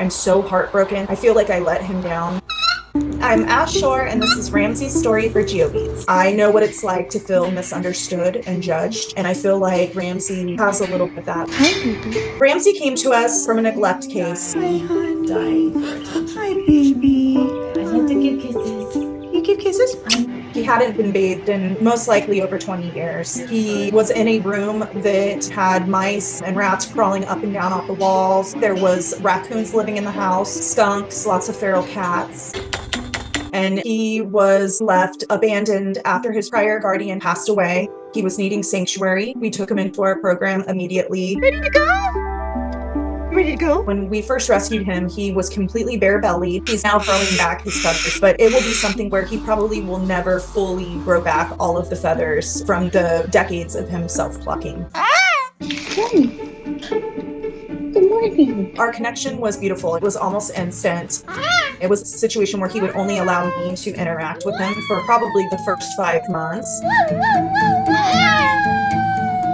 I'm so heartbroken. I feel like I let him down. I'm Ash Shore, and this is Ramsey's story for GeoBeats. I know what it's like to feel misunderstood and judged, and I feel like Ramsey has a little bit of that. Hi, baby. Ramsey came to us from a neglect case. Hi, honey. Dying for attention. Hi, baby. I love to give kisses. You give kisses? He hadn't been bathed in most likely over 20 years. He was in a room that had mice and rats crawling up and down off the walls. There was raccoons living in the house, skunks, lots of feral cats. And he was left abandoned after his prior guardian passed away. He was needing sanctuary. We took him into our program immediately. Ready to go? Ready to go? When we first rescued him, he was completely bare-bellied. He's now growing back his feathers, but it will be something where he probably will never fully grow back all of the feathers from the decades of him self-plucking. Hey. Good morning. Our connection was beautiful. It was almost instant. It was a situation where he would only allow me to interact with him for probably the first 5 months.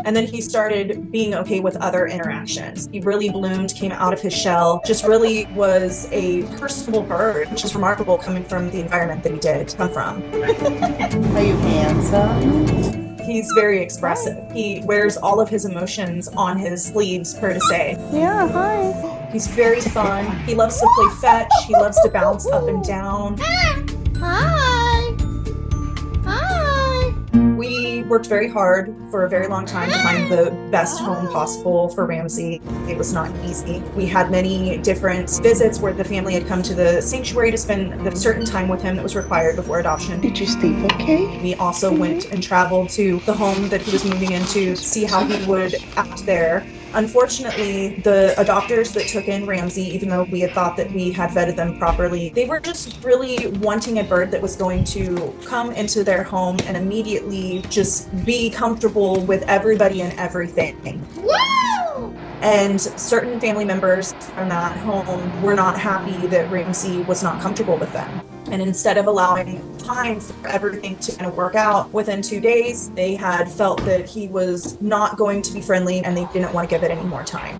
And then he started being okay with other interactions. He really bloomed, came out of his shell, just really was a personable bird, which is remarkable coming from the environment that he did come from. Are you handsome? He's very expressive. He wears all of his emotions on his sleeves, per to say. Yeah, hi. He's very fun. He loves to play fetch. He loves to bounce up and down. Hi. Hi. We worked very hard for a very long time to find the best home possible for Ramsey. It was not easy. We had many different visits where the family had come to the sanctuary to spend the certain time with him that was required before adoption. Did you sleep okay? We also went and traveled to the home that he was moving into to see how he would act there. Unfortunately, the adopters that took in Ramsey, even though we had thought that we had vetted them properly, they were just really wanting a bird that was going to come into their home and immediately just be comfortable with everybody and everything. Woo! And certain family members from that home were not happy that Ramsey was not comfortable with them. And instead of allowing time for everything to kind of work out, within 2 days, they had felt that he was not going to be friendly and they didn't want to give it any more time.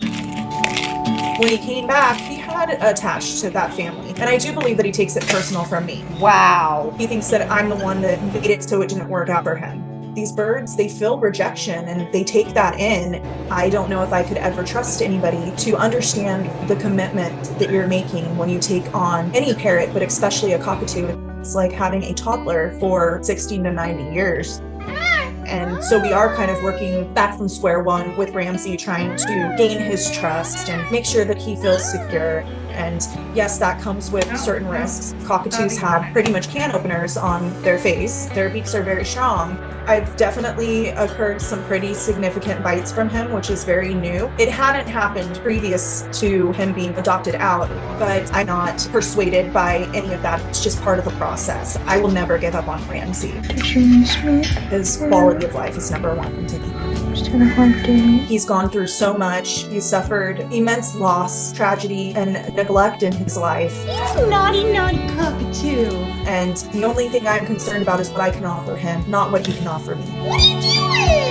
When he came back, he had attached to that family. And I do believe that he takes it personal from me. Wow. He thinks that I'm the one that made it so it didn't work out for him. These birds, they feel rejection and they take that in. I don't know if I could ever trust anybody to understand the commitment that you're making when you take on any parrot, but especially a cockatoo. It's like having a toddler for 16 to 90 years. And so we are kind of working back from square one with Ramsey, trying to gain his trust and make sure that he feels secure. And yes, that comes with certain risks. Cockatoos have pretty much can openers on their face. Their beaks are very strong. I've definitely occurred some pretty significant bites from him, which is very new. It hadn't happened previous to him being adopted out, but I'm not persuaded by any of that. It's just part of the process. I will never give up on Ramsey. Did you miss me? His quality of life is number one to me. Just had a hard day. He's gone through so much. He's suffered immense loss, tragedy, and neglect in his life. You naughty, naughty cockatoo. And the only thing I'm concerned about is what I can offer him, not what he can offer me. What are you doing?